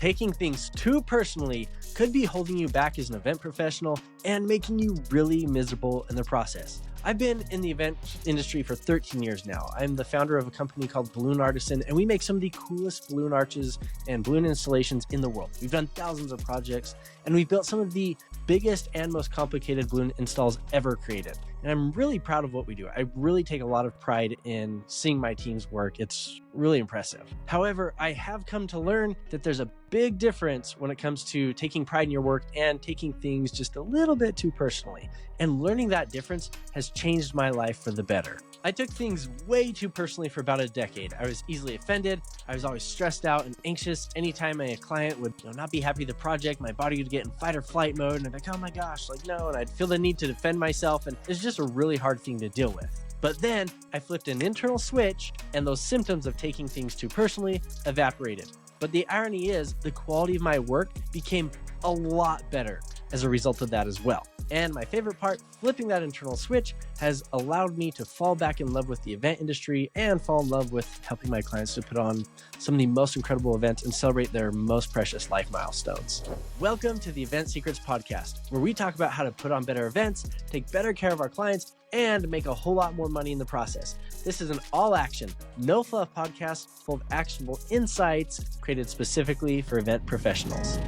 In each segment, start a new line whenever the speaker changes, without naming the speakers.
Taking things too personally could be holding you back as an event professional and making you really miserable in the process. I've been in the event industry for 13 years now. I'm the founder of a company called Balloon Artisan, and we make some of the coolest balloon arches and balloon installations in the world. We've done thousands of projects, and we've built some of the biggest and most complicated balloon installs ever created. And I'm really proud of what we do. I really take a lot of pride in seeing my team's work. It's really impressive. However, I have come to learn that there's a big difference when it comes to taking pride in your work and taking things just a little bit too personally. And learning that difference has changed my life for the better. I took things way too personally for about a decade. I was easily offended. I was always stressed out and anxious. Anytime a client would not be happy with the project, my body would get in fight or flight mode. And I'd be like, oh my gosh, no. And I'd feel the need to defend myself. And it's just a really hard thing to deal with. But then I flipped an internal switch and those symptoms of taking things too personally evaporated. But the irony is the quality of my work became a lot better as a result of that as well. And my favorite part, flipping that internal switch has allowed me to fall back in love with the event industry and fall in love with helping my clients to put on some of the most incredible events and celebrate their most precious life milestones. Welcome to the Event Secrets Podcast, where we talk about how to put on better events, take better care of our clients, and make a whole lot more money in the process. This is an all-action, no-fluff podcast full of actionable insights created specifically for event professionals.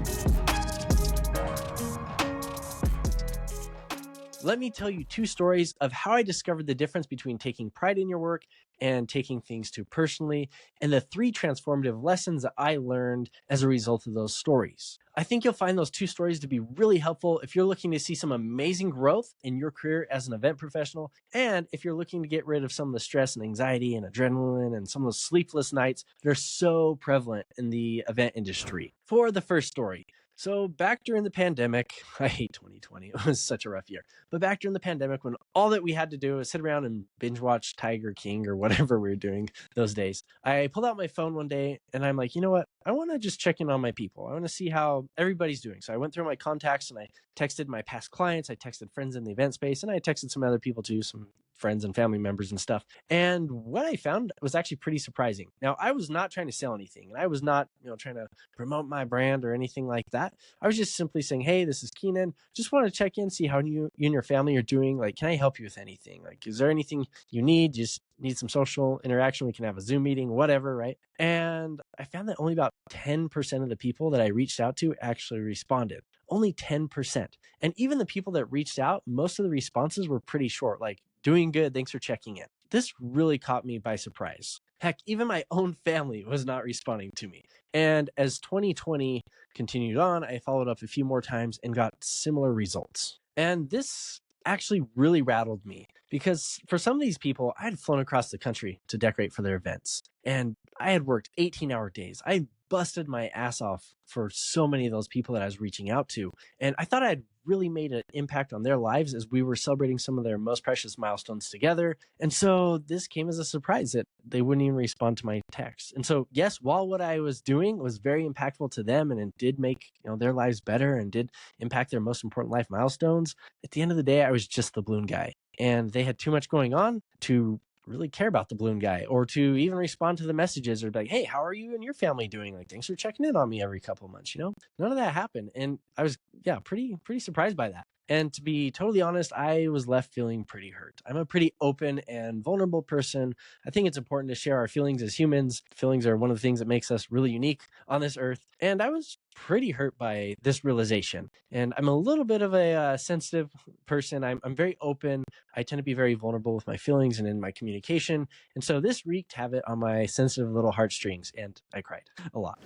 Let me tell you two stories of how I discovered the difference between taking pride in your work and taking things too personally, and the 3 transformative lessons that I learned as a result of those stories. I think you'll find those 2 stories to be really helpful if you're looking to see some amazing growth in your career as an event professional, and if you're looking to get rid of some of the stress and anxiety and adrenaline and some of those sleepless nights that are so prevalent in the event industry. For the first story, so back during the pandemic, I hate 2020, it was such a rough year, but back during the pandemic when all that we had to do was sit around and binge watch Tiger King or whatever we were doing those days, I pulled out my phone one day and I'm like, you know what? I want to just check in on my people. I want to see how everybody's doing. So I went through my contacts and I texted my past clients, I texted friends in the event space, and I texted some other people too, some friends and family members and stuff. And what I found was actually pretty surprising. Now, I was not trying to sell anything, and I was not, trying to promote my brand or anything like that. I was just simply saying, hey, this is Keenan. Just want to check in, see how you and your family are doing. Can I help you with anything? Is there anything you need? Just need some social interaction. We can have a Zoom meeting, whatever, right? And I found that only about 10% of the people that I reached out to actually responded. Only 10%. And even the people that reached out, most of the responses were pretty short, doing good, thanks for checking in. This really caught me by surprise. Heck, even my own family was not responding to me. And as 2020 continued on, I followed up a few more times and got similar results. And this actually really rattled me because for some of these people, I had flown across the country to decorate for their events. And I had worked 18-hour days. I busted my ass off for so many of those people that I was reaching out to. And I thought I had really made an impact on their lives as we were celebrating some of their most precious milestones together. And so this came as a surprise that they wouldn't even respond to my text. And so, yes, while what I was doing was very impactful to them and it did make their lives better and did impact their most important life milestones, at the end of the day, I was just the balloon guy. And they had too much going on to really care about the balloon guy or to even respond to the messages or be like, hey, how are you and your family doing? Thanks for checking in on me every couple of months. None of that happened. And I was, pretty surprised by that. And to be totally honest, I was left feeling pretty hurt. I'm a pretty open and vulnerable person. I think it's important to share our feelings as humans. Feelings are one of the things that makes us really unique on this earth. And I was pretty hurt by this realization. And I'm a little bit of a sensitive person. I'm very open. I tend to be very vulnerable with my feelings and in my communication. And so this wreaked havoc on my sensitive little heartstrings, and I cried a lot.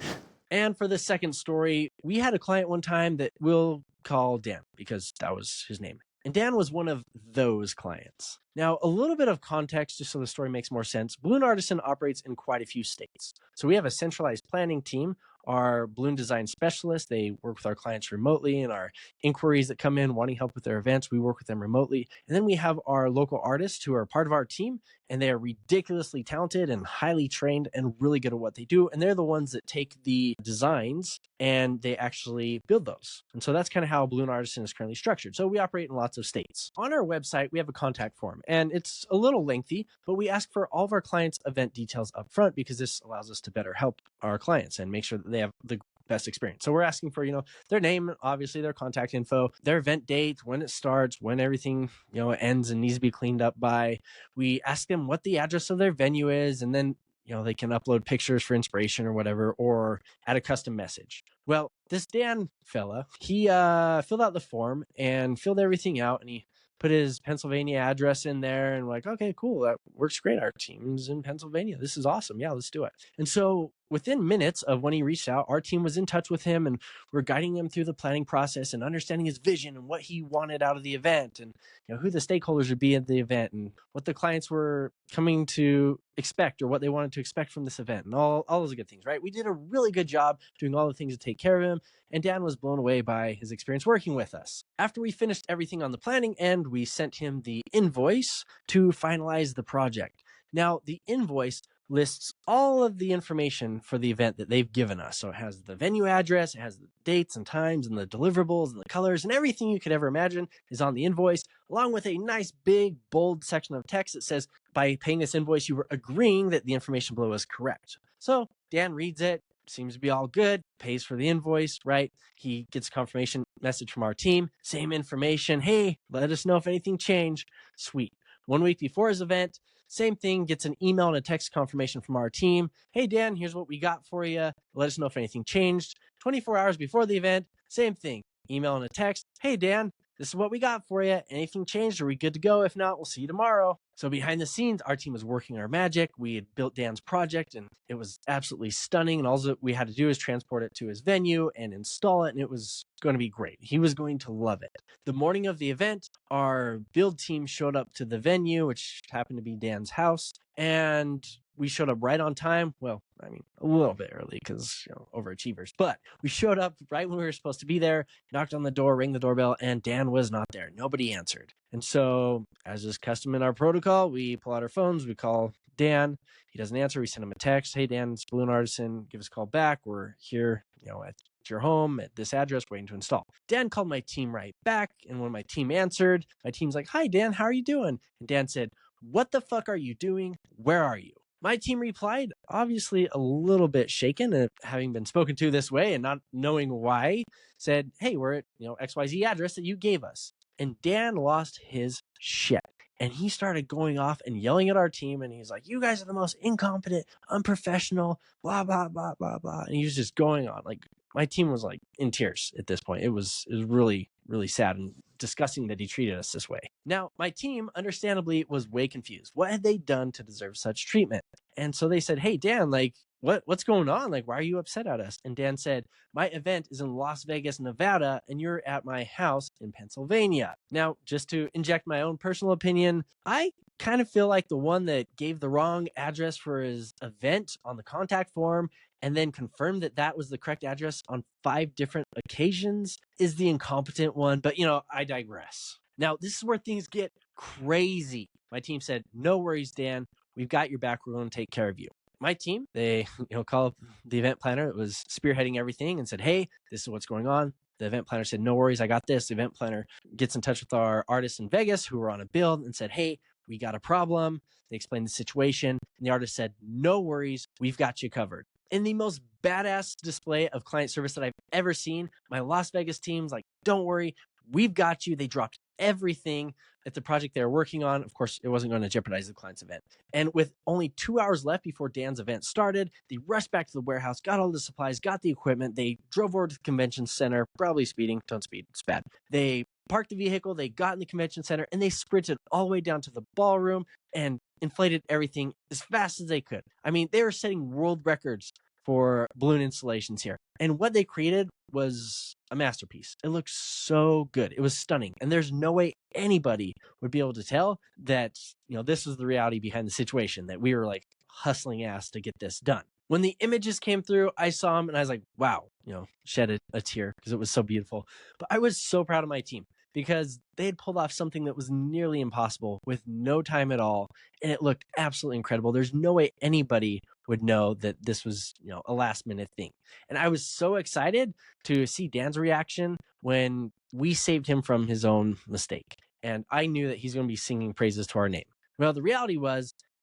And for the second story, we had a client one time that we'll call Dan because that was his name. And Dan was one of those clients. Now, a little bit of context, just so the story makes more sense. Balloon Artisan operates in quite a few states. So we have a centralized planning team. Our balloon design specialists, they work with our clients remotely, and our inquiries that come in wanting help with their events, we work with them remotely. And then we have our local artists who are part of our team, and they are ridiculously talented and highly trained and really good at what they do. And they're the ones that take the designs and they actually build those. And so that's kind of how Balloon Artisan is currently structured. So we operate in lots of states. On our website, we have a contact form, and it's a little lengthy, but we ask for all of our clients' event details up front because this allows us to better help our clients and make sure that they have the best experience. So we're asking for, their name, obviously their contact info, their event date, when it starts, when everything, ends and needs to be cleaned up by. We ask them what the address of their venue is, and then they can upload pictures for inspiration or whatever, or add a custom message. Well, this Dan fella, he filled out the form and filled everything out, and he put his Pennsylvania address in there, and like, okay, cool, that works great. Our team's in Pennsylvania. This is awesome. Yeah, let's do it. And so within minutes of when he reached out, our team was in touch with him, and we're guiding him through the planning process and understanding his vision and what he wanted out of the event, and who the stakeholders would be at the event, and what the clients were coming to expect or what they wanted to expect from this event, and all those good things, right? We did a really good job doing all the things to take care of him, and Dan was blown away by his experience working with us. After we finished everything on the planning end, we sent him the invoice to finalize the project. Now, the invoice lists all of the information for the event that they've given us. So it has the venue address, it has the dates and times and the deliverables and the colors, and everything you could ever imagine is on the invoice, along with a nice big bold section of text that says, by paying this invoice, you were agreeing that the information below is correct. So Dan reads it, seems to be all good, pays for the invoice, right? He gets a confirmation message from our team, same information. Hey, let us know if anything changed. Sweet. 1 week before his event, same thing, gets an email and a text confirmation from our team. Hey, Dan, here's what we got for you. Let us know if anything changed. 24 hours before the event, same thing, email and a text. Hey, Dan, this is what we got for you. Anything changed? Are we good to go? If not, we'll see you tomorrow. So behind the scenes, our team was working our magic. We had built Dan's project, and it was absolutely stunning. And all that we had to do is transport it to his venue and install it, and it was going to be great. He was going to love it. The morning of the event, our build team showed up to the venue, which happened to be Dan's house, and we showed up right on time. Well, I mean, a little bit early because, overachievers. But we showed up right when we were supposed to be there, knocked on the door, rang the doorbell, and Dan was not there. Nobody answered. And so, as is custom in our protocol, we pull out our phones, we call Dan. He doesn't answer. We send him a text. Hey, Dan, it's Balloon Artisan. Give us a call back. We're here, at your home at this address waiting to install. Dan called my team right back, and when my team answered, my team's like, hi, Dan, how are you doing? And Dan said, what the fuck are you doing? Where are you? My team replied, obviously a little bit shaken, having been spoken to this way and not knowing why, said, hey, we're at, XYZ address that you gave us. And Dan lost his shit. And he started going off and yelling at our team. And he's like, you guys are the most incompetent, unprofessional, blah, blah, blah, blah, blah. And he was just going on. Like, my team was like in tears at this point. It was really, really sad and disgusting that he treated us this way. Now, my team, understandably, was way confused. What had they done to deserve such treatment? And so they said, hey, Dan, like, what's going on? Like, why are you upset at us? And Dan said, my event is in Las Vegas, Nevada, and you're at my house in Pennsylvania. Now, just to inject my own personal opinion, I kind of feel like the one that gave the wrong address for his event on the contact form and then confirmed that that was the correct address on 5 different occasions is the incompetent one. But, I digress. Now, this is where things get crazy. My team said, no worries, Dan. We've got your back. We're going to take care of you. My team, they call up the event planner that was spearheading everything and said, hey, this is what's going on. The event planner said, no worries, I got this. The event planner gets in touch with our artists in Vegas who were on a build and said, hey, we got a problem. They explained the situation. And the artist said, no worries, we've got you covered. In the most badass display of client service that I've ever seen, my Las Vegas team's like, don't worry, we've got you. They dropped everything at the project they were working on. Of course, it wasn't going to jeopardize the client's event. And with only 2 hours left before Dan's event started, they rushed back to the warehouse, got all the supplies, got the equipment. They drove over to the convention center, probably speeding. Don't speed, it's bad. They parked the vehicle, they got in the convention center, and they sprinted all the way down to the ballroom and inflated everything as fast as they could. I mean, they were setting world records for balloon installations here. And what they created was a masterpiece. It looked so good. It was stunning. And there's no way anybody would be able to tell that, this was the reality behind the situation, that we were like hustling ass to get this done. When the images came through, I saw them and I was like, wow, shed a tear because it was so beautiful. But I was so proud of my team because they had pulled off something that was nearly impossible with no time at all. And it looked absolutely incredible. There's no way anybody would know that this was, a last minute thing. And I was so excited to see Dan's reaction when we saved him from his own mistake. And I knew that he's going to be singing praises to our name. Well, the reality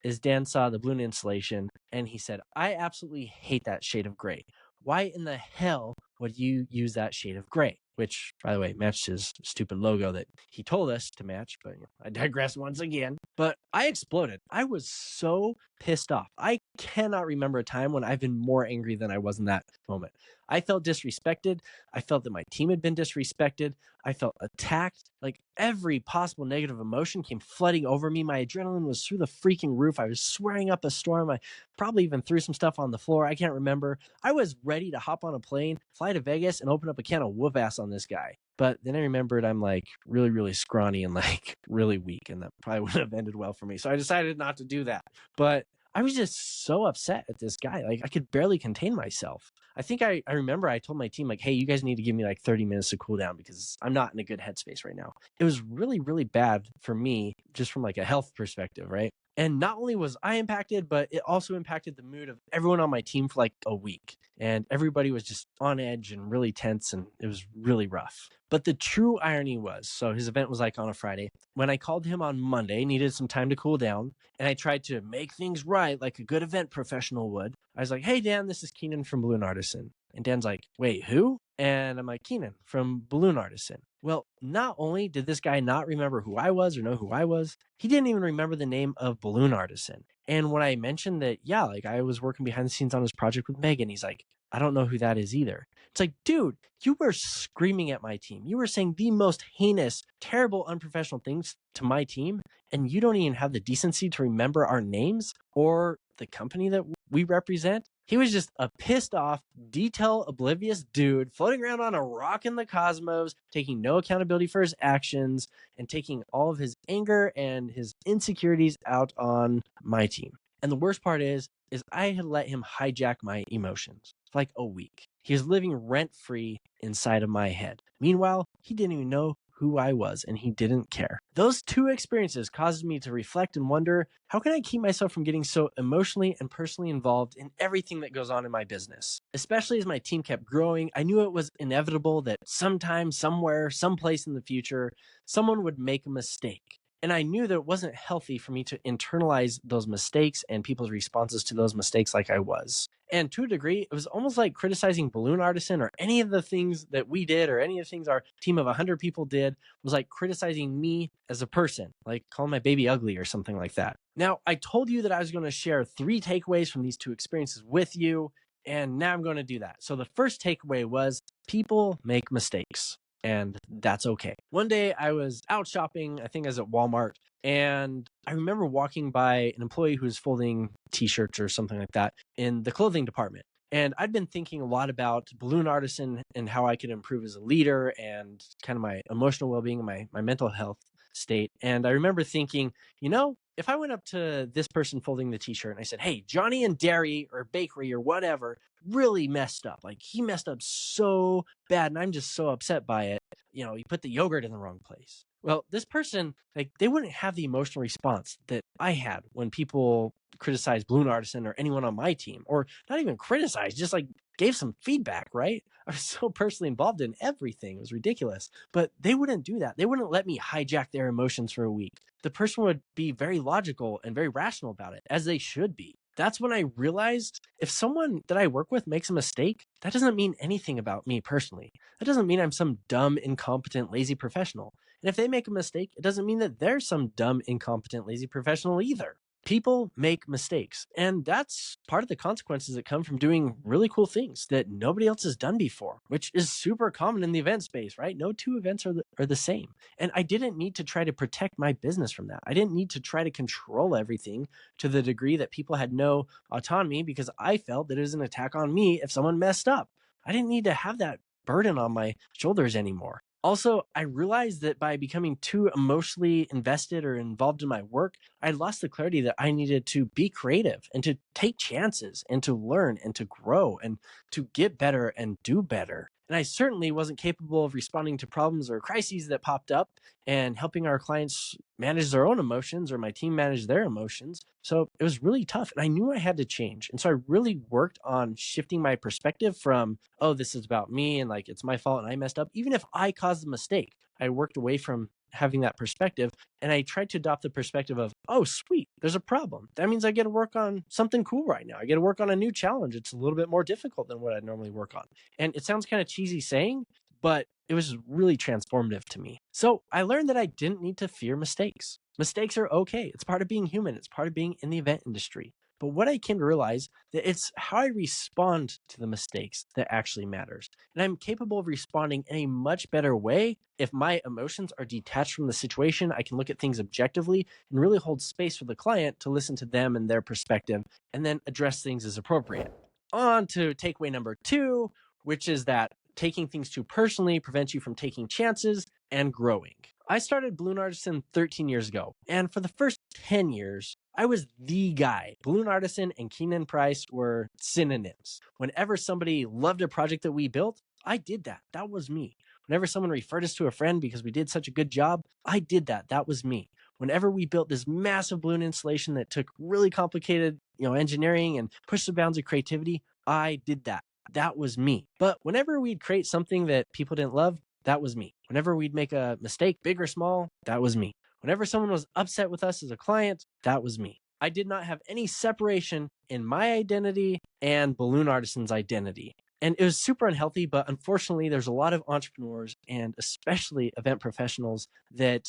is Dan saw the balloon installation and he said, I absolutely hate that shade of gray. why in the hell would you use that shade of gray? Which, by the way, matched his stupid logo that he told us to match, but I digress once again. But I exploded. I was so pissed off. I cannot remember a time when I've been more angry than I was in that moment. I felt disrespected. I felt that my team had been disrespected. I felt attacked. Like every possible negative emotion came flooding over me. My adrenaline was through the freaking roof. I was swearing up a storm. I probably even threw some stuff on the floor. I can't remember. I was ready to hop on a plane, fly to Vegas, and open up a can of whoop ass on this guy. But then I remembered I'm like really, really scrawny and like really weak, and that probably wouldn't have ended well for me. So I decided not to do that. But I was just so upset at this guy. Like I could barely contain myself. I think I remember I told my team, like, hey, you guys need to give me like 30 minutes to cool down because I'm not in a good headspace right now. It was really, really bad for me just from like a health perspective, right? And not only was I impacted, but it also impacted the mood of everyone on my team for like a week. And everybody was just on edge and really tense, and it was really rough. But the true irony was, so his event was like on a Friday. When I called him on Monday, needed some time to cool down, and I tried to make things right like a good event professional would. I was like, hey, Dan, this is Keenan from Balloon Artisan. And Dan's like, wait, who? And I'm like, Keenan from Balloon Artisan. Well, not only did this guy not remember who I was or know who I was, he didn't even remember the name of Balloon Artisan. And when I mentioned that, yeah, like I was working behind the scenes on his project with Megan, he's like, I don't know who that is either. It's like, dude, you were screaming at my team. You were saying the most heinous, terrible, unprofessional things to my team, and you don't even have the decency to remember our names or the company that we represent. He was just a pissed off, detail oblivious dude floating around on a rock in the cosmos, taking no accountability for his actions and taking all of his anger and his insecurities out on my team. And the worst part is I had let him hijack my emotions for like a week. He was living rent free inside of my head. Meanwhile, he didn't even know who I was, and he didn't care. Those two experiences caused me to reflect and wonder, how can I keep myself from getting so emotionally and personally involved in everything that goes on in my business? Especially as my team kept growing, I knew it was inevitable that sometime, somewhere, someplace in the future, someone would make a mistake. And I knew that it wasn't healthy for me to internalize those mistakes and people's responses to those mistakes like I was. And to a degree, it was almost like criticizing Balloon Artisan or any of the things that we did or any of the things our team of 100 people did was like criticizing me as a person, like calling my baby ugly or something like that. Now, I told you that I was going to share 3 takeaways from these 2 experiences with you, and now I'm going to do that. So the first takeaway was people make mistakes, and that's okay. One day I was out shopping, I think I was at Walmart, and I remember walking by an employee who was folding t-shirts or something like that in the clothing department. And I'd been thinking a lot about Balloon Artisan and how I could improve as a leader and kind of my emotional well-being and my mental health state. And I remember thinking, if I went up to this person folding the t-shirt and I said, hey, Johnny and Dairy or Bakery or whatever really messed up. Like he messed up so bad and I'm just so upset by it. He put the yogurt in the wrong place. Well, this person, like they wouldn't have the emotional response that I had when people criticized Balloon Artisan or anyone on my team, or not even criticized, just like gave some feedback, right? I was so personally involved in everything. It was ridiculous. But they wouldn't do that. They wouldn't let me hijack their emotions for a week. The person would be very logical and very rational about it, as they should be. That's when I realized if someone that I work with makes a mistake, that doesn't mean anything about me personally. That doesn't mean I'm some dumb, incompetent, lazy professional. And if they make a mistake, it doesn't mean that they're some dumb, incompetent, lazy professional either. People make mistakes, and that's part of the consequences that come from doing really cool things that nobody else has done before, which is super common in the event space, right? No 2 events are the same. And I didn't need to try to protect my business from that. I didn't need to try to control everything to the degree that people had no autonomy because I felt that it was an attack on me if someone messed up. I didn't need to have that burden on my shoulders anymore. Also, I realized that by becoming too emotionally invested or involved in my work, I lost the clarity that I needed to be creative and to take chances and to learn and to grow and to get better and do better. And I certainly wasn't capable of responding to problems or crises that popped up and helping our clients manage their own emotions or my team manage their emotions. So it was really tough. And I knew I had to change. And so I really worked on shifting my perspective from, oh, this is about me and like it's my fault and I messed up. Even if I caused the mistake, I worked away from having that perspective, and I tried to adopt the perspective of, oh, sweet, there's a problem. That means I get to work on something cool right now. I get to work on a new challenge. It's a little bit more difficult than what I normally work on. And it sounds kind of cheesy saying, but it was really transformative to me. So I learned that I didn't need to fear mistakes. Mistakes are okay. It's part of being human. It's part of being in the event industry. But what I came to realize that it's how I respond to the mistakes that actually matters. And I'm capable of responding in a much better way if my emotions are detached from the situation. I can look at things objectively and really hold space for the client to listen to them and their perspective and then address things as appropriate. On to takeaway number 2, which is that taking things too personally prevents you from taking chances and growing. I started Balloon Artisan 13 years ago, and for the first 10 years, I was the guy. Balloon Artisan and Keenan Price were synonyms. Whenever somebody loved a project that we built, I did that. That was me. Whenever someone referred us to a friend because we did such a good job, I did that. That was me. Whenever we built this massive balloon installation that took really complicated, engineering and pushed the bounds of creativity, I did that. That was me. But whenever we'd create something that people didn't love, that was me. Whenever we'd make a mistake, big or small, that was me. Whenever someone was upset with us as a client, that was me. I did not have any separation in my identity and Balloon Artisan's identity. And it was super unhealthy, but unfortunately, there's a lot of entrepreneurs and especially event professionals that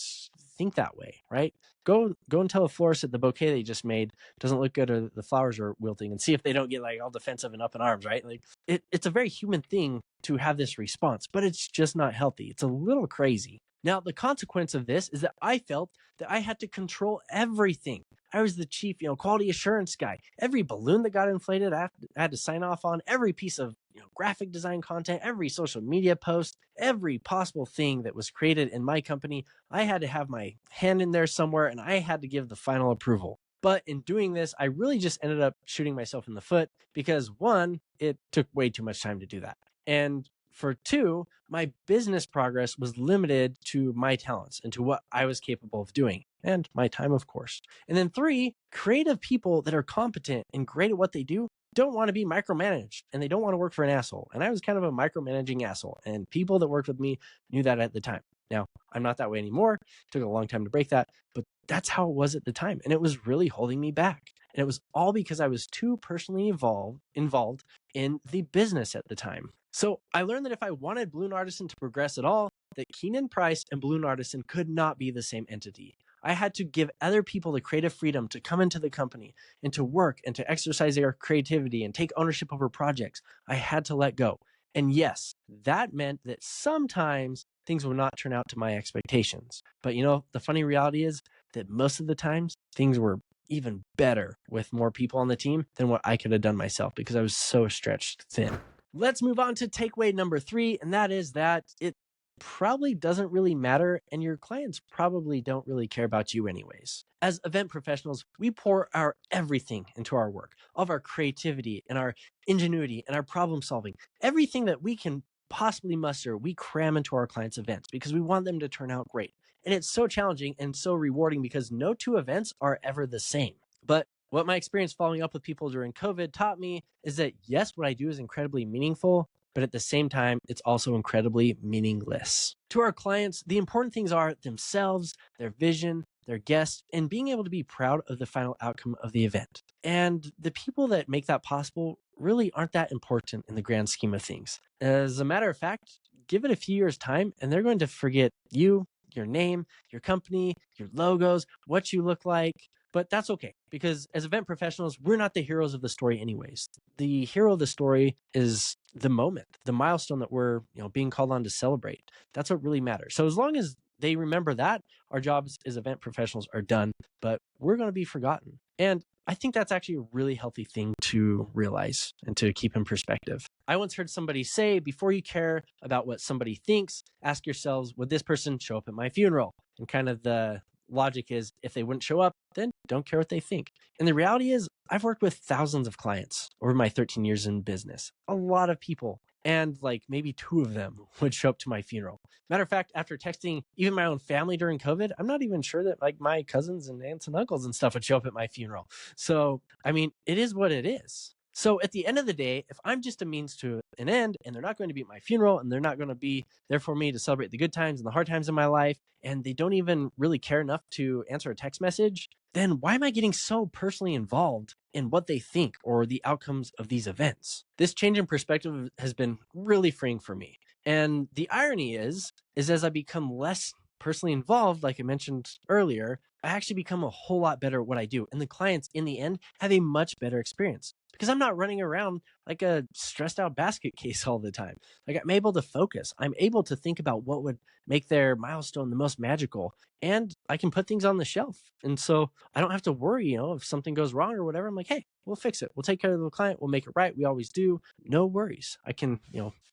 think that way, right? Go and tell a florist that the bouquet they just made doesn't look good or the flowers are wilting, and see if they don't get like all defensive and up in arms, right? Like it's a very human thing to have this response, but it's just not healthy. It's a little crazy. Now, the consequence of this is that I felt that I had to control everything. I was the chief, quality assurance guy. Every balloon that got inflated, I had to sign off on. Every piece of, graphic design content, every social media post, every possible thing that was created in my company, I had to have my hand in there somewhere, and I had to give the final approval. But in doing this, I really just ended up shooting myself in the foot because 1, it took way too much time to do that. And for 2, my business progress was limited to my talents and to what I was capable of doing, and my time, of course. And then 3, creative people that are competent and great at what they do don't want to be micromanaged, and they don't want to work for an asshole. And I was kind of a micromanaging asshole, and people that worked with me knew that at the time. Now, I'm not that way anymore. It took a long time to break that, but that's how it was at the time. And it was really holding me back. And it was all because I was too personally involved in the business at the time. So I learned that if I wanted Balloon Artisan to progress at all, that Keenan Price and Balloon Artisan could not be the same entity. I had to give other people the creative freedom to come into the company and to work and to exercise their creativity and take ownership over projects. I had to let go. And yes, that meant that sometimes things would not turn out to my expectations. But the funny reality is that most of the times things were even better with more people on the team than what I could have done myself because I was so stretched thin. Let's move on to takeaway number 3, and that is that it probably doesn't really matter, and your clients probably don't really care about you anyways. As event professionals, we pour our everything into our work, all of our creativity and our ingenuity and our problem solving. Everything that we can possibly muster, we cram into our clients' events because we want them to turn out great. And it's so challenging and so rewarding because no 2 events are ever the same. But what my experience following up with people during COVID taught me is that yes, what I do is incredibly meaningful, but at the same time, it's also incredibly meaningless. To our clients, the important things are themselves, their vision, their guests, and being able to be proud of the final outcome of the event. And the people that make that possible really aren't that important in the grand scheme of things. As a matter of fact, give it a few years' time, and they're going to forget you, your name, your company, your logos, what you look like. But that's okay, because as event professionals, we're not the heroes of the story anyways. The hero of the story is the moment, the milestone that we're being called on to celebrate. That's what really matters. So as long as they remember that, our jobs as event professionals are done, but we're going to be forgotten. And I think that's actually a really healthy thing to realize and to keep in perspective. I once heard somebody say, before you care about what somebody thinks, ask yourselves, would this person show up at my funeral? And kind of the logic is, if they wouldn't show up, then don't care what they think. And the reality is, I've worked with thousands of clients over my 13 years in business, a lot of people, and like maybe 2 of them would show up to my funeral. Matter of fact, after texting even my own family during COVID, I'm not even sure that like my cousins and aunts and uncles and stuff would show up at my funeral. So, I mean, it is what it is. So at the end of the day, if I'm just a means to an end and they're not going to be at my funeral and they're not going to be there for me to celebrate the good times and the hard times in my life, and they don't even really care enough to answer a text message, then why am I getting so personally involved in what they think or the outcomes of these events? This change in perspective has been really freeing for me. And the irony is as I become less personally involved, like I mentioned earlier, I actually become a whole lot better at what I do. And the clients in the end have a much better experience because I'm not running around like a stressed out basket case all the time. Like I'm able to focus. I'm able to think about what would make their milestone the most magical. And I can put things on the shelf. And so I don't have to worry, if something goes wrong or whatever. I'm like, hey, we'll fix it. We'll take care of the client. We'll make it right. We always do. No worries. I can,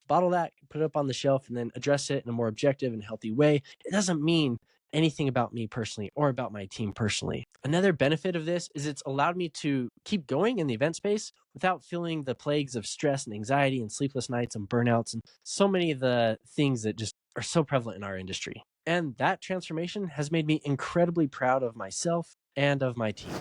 bottle that, put it up on the shelf, and then address it in a more objective and healthy way. It doesn't mean anything about me personally or about my team personally. Another benefit of this is it's allowed me to keep going in the event space without feeling the plagues of stress and anxiety and sleepless nights and burnouts and so many of the things that just are so prevalent in our industry. And that transformation has made me incredibly proud of myself and of my team.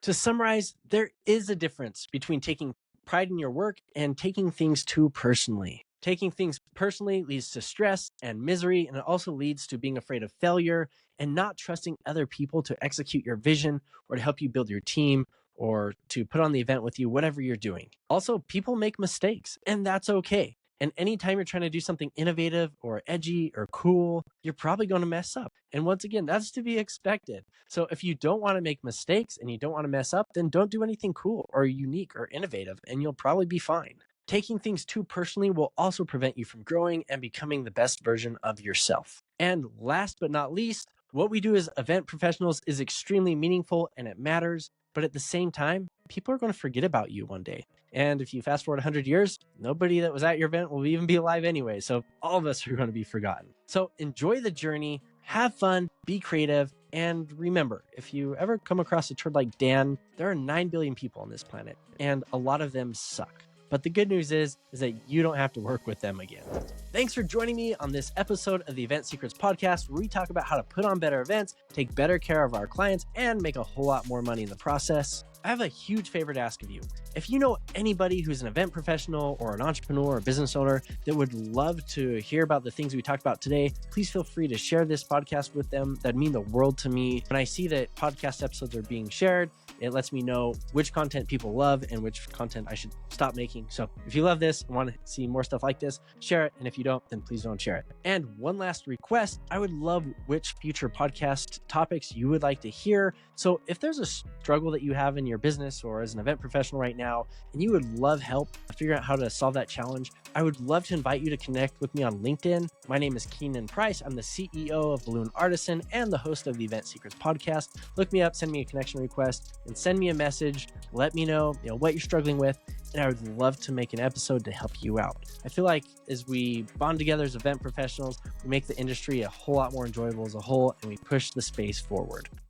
To summarize, there is a difference between taking pride in your work and taking things too personally. Taking things personally leads to stress and misery, and it also leads to being afraid of failure and not trusting other people to execute your vision or to help you build your team or to put on the event with you, whatever you're doing. Also, people make mistakes, and that's okay. And anytime you're trying to do something innovative or edgy or cool, you're probably going to mess up. And once again, that's to be expected. So if you don't want to make mistakes and you don't want to mess up, then don't do anything cool or unique or innovative, and you'll probably be fine. Taking things too personally will also prevent you from growing and becoming the best version of yourself. And last but not least, what we do as event professionals is extremely meaningful and it matters. But at the same time, people are going to forget about you one day. And if you fast forward 100 years, nobody that was at your event will even be alive anyway. So all of us are going to be forgotten. So enjoy the journey, have fun, be creative. And remember, if you ever come across a turd like Dan, there are 9 billion people on this planet, and a lot of them suck. But the good news is that you don't have to work with them again. Thanks for joining me on this episode of the Event Secrets Podcast, where we talk about how to put on better events, take better care of our clients, and make a whole lot more money in the process. I have a huge favor to ask of you. If you know anybody who's an event professional or an entrepreneur or business owner that would love to hear about the things we talked about today, please feel free to share this podcast with them. That'd mean the world to me. When I see that podcast episodes are being shared, it lets me know which content people love and which content I should stop making. So if you love this and want to see more stuff like this, share it. And if you don't, then please don't share it. And one last request, I would love which future podcast topics you would like to hear. So if there's a struggle that you have in your business or as an event professional right now, and you would love help figuring out how to solve that challenge, I would love to invite you to connect with me on LinkedIn. My name is Keenan Price. I'm the CEO of Balloon Artisan and the host of the Event Secrets Podcast. Look me up, send me a connection request, and send me a message. Let me know, what you're struggling with, and I would love to make an episode to help you out. I feel like as we bond together as event professionals, we make the industry a whole lot more enjoyable as a whole, and we push the space forward.